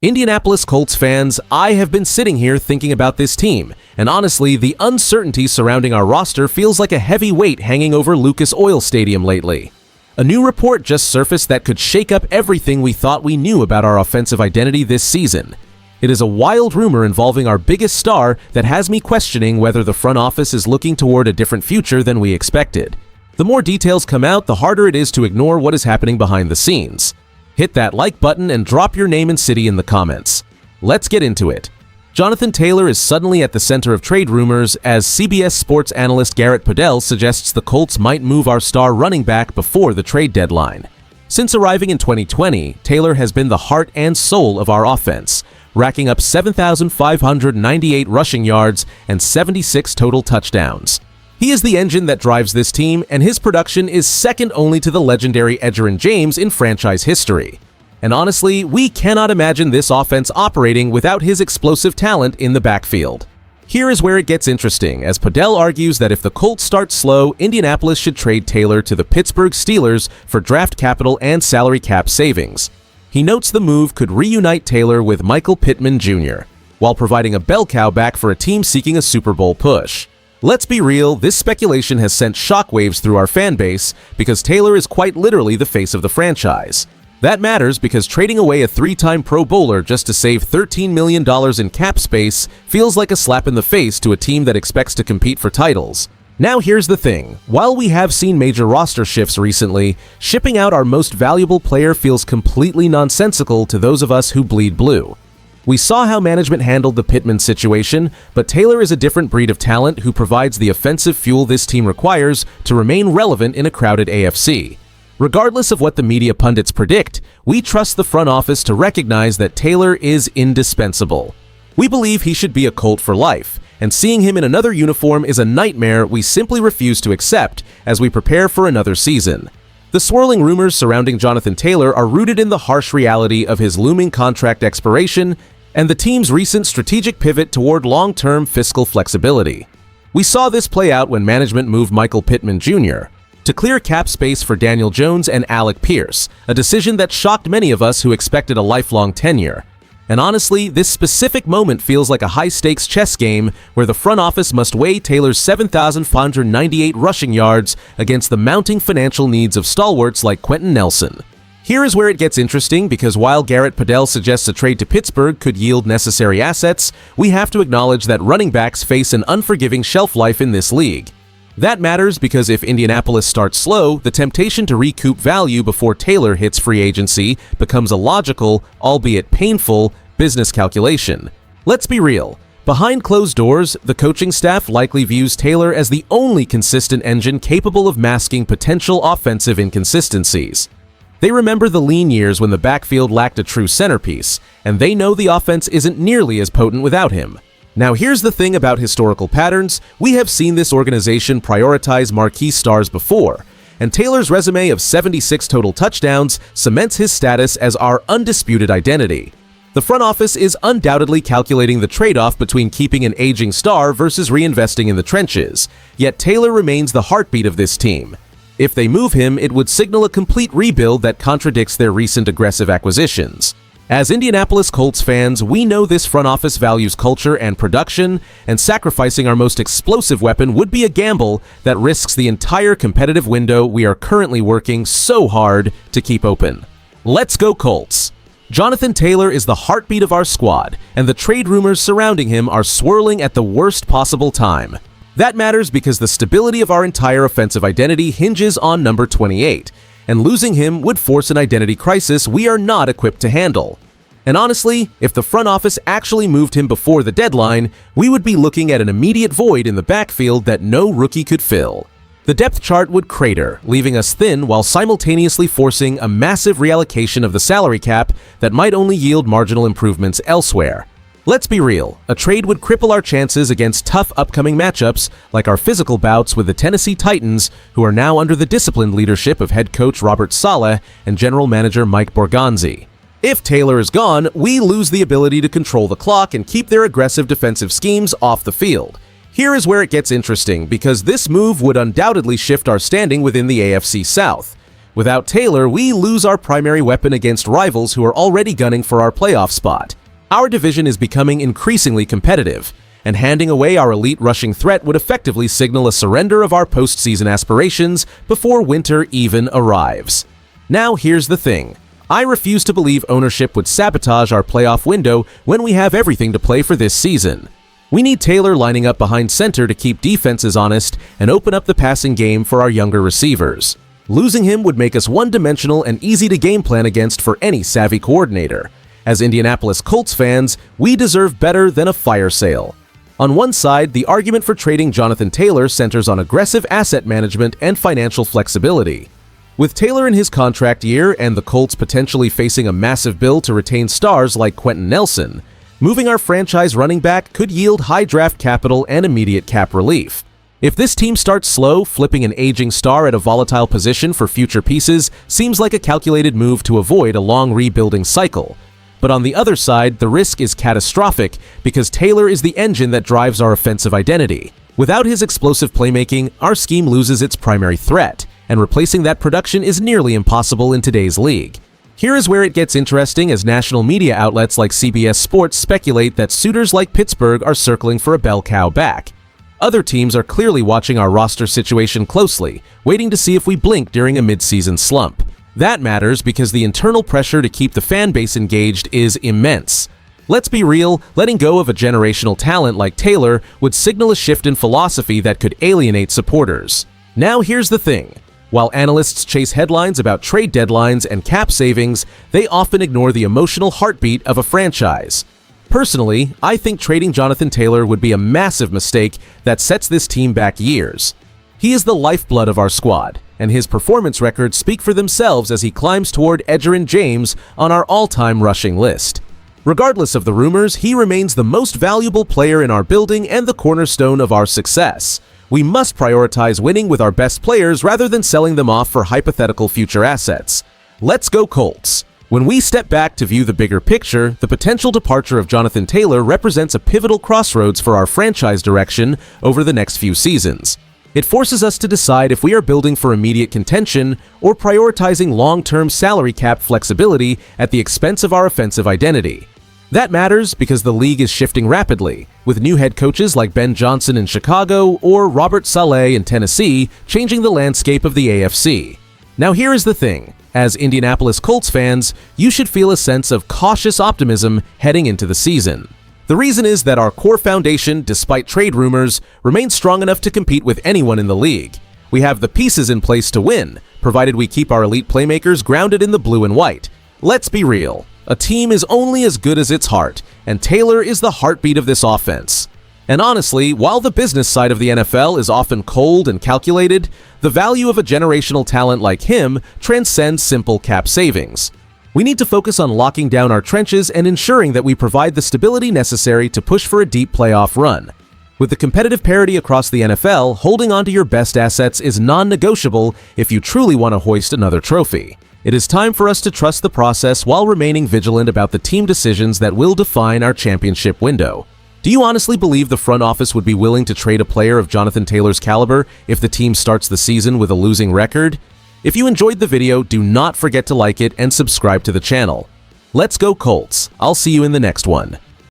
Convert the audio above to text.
Indianapolis Colts fans, I have been sitting here thinking about this team, and honestly, the uncertainty surrounding our roster feels like a heavy weight hanging over Lucas Oil Stadium lately. A new report just surfaced that could shake up everything we thought we knew about our offensive identity this season. It is a wild rumor involving our biggest star that has me questioning whether the front office is looking toward a different future than we expected. The more details come out, the harder it is to ignore what is happening behind the scenes. Hit that like button and drop your name and city in the comments. Let's get into it. Jonathan Taylor is suddenly at the center of trade rumors as CBS Sports analyst Garrett Podell suggests the Colts might move our star running back before the trade deadline. Since arriving in 2020, Taylor has been the heart and soul of our offense, racking up 7,598 rushing yards and 76 total touchdowns. He is the engine that drives this team, and his production is second only to the legendary Edgerrin James in franchise history. And honestly, we cannot imagine this offense operating without his explosive talent in the backfield. Here is where it gets interesting, as Podell argues that if the Colts start slow, Indianapolis should trade Taylor to the Pittsburgh Steelers for draft capital and salary cap savings. He notes the move could reunite Taylor with Michael Pittman Jr., while providing a bell cow back for a team seeking a Super Bowl push. Let's be real, this speculation has sent shockwaves through our fan base because Taylor is quite literally the face of the franchise. That matters because trading away a three-time Pro Bowler just to save $13 million in cap space feels like a slap in the face to a team that expects to compete for titles. Now here's the thing, while we have seen major roster shifts recently, shipping out our most valuable player feels completely nonsensical to those of us who bleed blue. We saw how management handled the Pittman situation, but Taylor is a different breed of talent who provides the offensive fuel this team requires to remain relevant in a crowded AFC. Regardless of what the media pundits predict, we trust the front office to recognize that Taylor is indispensable. We believe he should be a Colt for life, and seeing him in another uniform is a nightmare we simply refuse to accept as we prepare for another season. The swirling rumors surrounding Jonathan Taylor are rooted in the harsh reality of his looming contract expiration and the team's recent strategic pivot toward long-term fiscal flexibility. We saw this play out when management moved Michael Pittman Jr. to clear cap space for Daniel Jones and Alec Pierce, a decision that shocked many of us who expected a lifelong tenure. And honestly, this specific moment feels like a high-stakes chess game where the front office must weigh Taylor's 7,598 rushing yards against the mounting financial needs of stalwarts like Quentin Nelson. Here is where it gets interesting because while Garrett Podell suggests a trade to Pittsburgh could yield necessary assets, we have to acknowledge that running backs face an unforgiving shelf life in this league. That matters because if Indianapolis starts slow, the temptation to recoup value before Taylor hits free agency becomes a logical, albeit painful, business calculation. Let's be real. Behind closed doors, the coaching staff likely views Taylor as the only consistent engine capable of masking potential offensive inconsistencies. They remember the lean years when the backfield lacked a true centerpiece, and they know the offense isn't nearly as potent without him. Now here's the thing about historical patterns, we have seen this organization prioritize marquee stars before, and Taylor's resume of 76 total touchdowns cements his status as our undisputed identity. The front office is undoubtedly calculating the trade-off between keeping an aging star versus reinvesting in the trenches, yet Taylor remains the heartbeat of this team. If they move him, it would signal a complete rebuild that contradicts their recent aggressive acquisitions. As Indianapolis Colts fans, we know this front office values culture and production, and sacrificing our most explosive weapon would be a gamble that risks the entire competitive window we are currently working so hard to keep open. Let's go Colts! Jonathan Taylor is the heartbeat of our squad, and the trade rumors surrounding him are swirling at the worst possible time. That matters because the stability of our entire offensive identity hinges on number 28, and losing him would force an identity crisis we are not equipped to handle. And honestly, if the front office actually moved him before the deadline, we would be looking at an immediate void in the backfield that no rookie could fill. The depth chart would crater, leaving us thin while simultaneously forcing a massive reallocation of the salary cap that might only yield marginal improvements elsewhere. Let's be real, a trade would cripple our chances against tough upcoming matchups like our physical bouts with the Tennessee Titans, who are now under the disciplined leadership of head coach Robert Saleh and general manager Mike Borgonzi. If Taylor is gone, we lose the ability to control the clock and keep their aggressive defensive schemes off the field. Here is where it gets interesting because this move would undoubtedly shift our standing within the AFC South. Without Taylor, we lose our primary weapon against rivals who are already gunning for our playoff spot. Our division is becoming increasingly competitive, and handing away our elite rushing threat would effectively signal a surrender of our postseason aspirations before winter even arrives. Now here's the thing. I refuse to believe ownership would sabotage our playoff window when we have everything to play for this season. We need Taylor lining up behind center to keep defenses honest and open up the passing game for our younger receivers. Losing him would make us one-dimensional and easy to game plan against for any savvy coordinator. As Indianapolis Colts fans, we deserve better than a fire sale. On one side, the argument for trading Jonathan Taylor centers on aggressive asset management and financial flexibility. With Taylor in his contract year and the Colts potentially facing a massive bill to retain stars like Quentin Nelson, moving our franchise running back could yield high draft capital and immediate cap relief. If this team starts slow, flipping an aging star at a volatile position for future pieces seems like a calculated move to avoid a long rebuilding cycle. But on the other side, the risk is catastrophic because Taylor is the engine that drives our offensive identity. Without his explosive playmaking, our scheme loses its primary threat, and replacing that production is nearly impossible in today's league. Here is where it gets interesting as national media outlets like CBS Sports speculate that suitors like Pittsburgh are circling for a bell cow back. Other teams are clearly watching our roster situation closely, waiting to see if we blink during a mid-season slump. That matters because the internal pressure to keep the fan base engaged is immense. Let's be real, letting go of a generational talent like Taylor would signal a shift in philosophy that could alienate supporters. Now here's the thing. While analysts chase headlines about trade deadlines and cap savings, they often ignore the emotional heartbeat of a franchise. Personally, I think trading Jonathan Taylor would be a massive mistake that sets this team back years. He is the lifeblood of our squad, and his performance records speak for themselves as he climbs toward Edgerrin James on our all-time rushing list. Regardless of the rumors, he remains the most valuable player in our building and the cornerstone of our success. We must prioritize winning with our best players rather than selling them off for hypothetical future assets. Let's go Colts! When we step back to view the bigger picture, the potential departure of Jonathan Taylor represents a pivotal crossroads for our franchise direction over the next few seasons. It forces us to decide if we are building for immediate contention or prioritizing long-term salary cap flexibility at the expense of our offensive identity. That matters because the league is shifting rapidly, with new head coaches like Ben Johnson in Chicago or Robert Saleh in Tennessee changing the landscape of the AFC. Now here is the thing. As Indianapolis Colts fans, you should feel a sense of cautious optimism heading into the season. The reason is that our core foundation, despite trade rumors, remains strong enough to compete with anyone in the league. We have the pieces in place to win, provided we keep our elite playmakers grounded in the blue and white. Let's be real. A team is only as good as its heart, and Taylor is the heartbeat of this offense. And honestly, while the business side of the NFL is often cold and calculated, the value of a generational talent like him transcends simple cap savings. We need to focus on locking down our trenches and ensuring that we provide the stability necessary to push for a deep playoff run. With the competitive parity across the NFL, holding onto your best assets is non-negotiable if you truly want to hoist another trophy. It is time for us to trust the process while remaining vigilant about the team decisions that will define our championship window. Do you honestly believe the front office would be willing to trade a player of Jonathan Taylor's caliber if the team starts the season with a losing record? If you enjoyed the video, do not forget to like it and subscribe to the channel. Let's go Colts! I'll see you in the next one.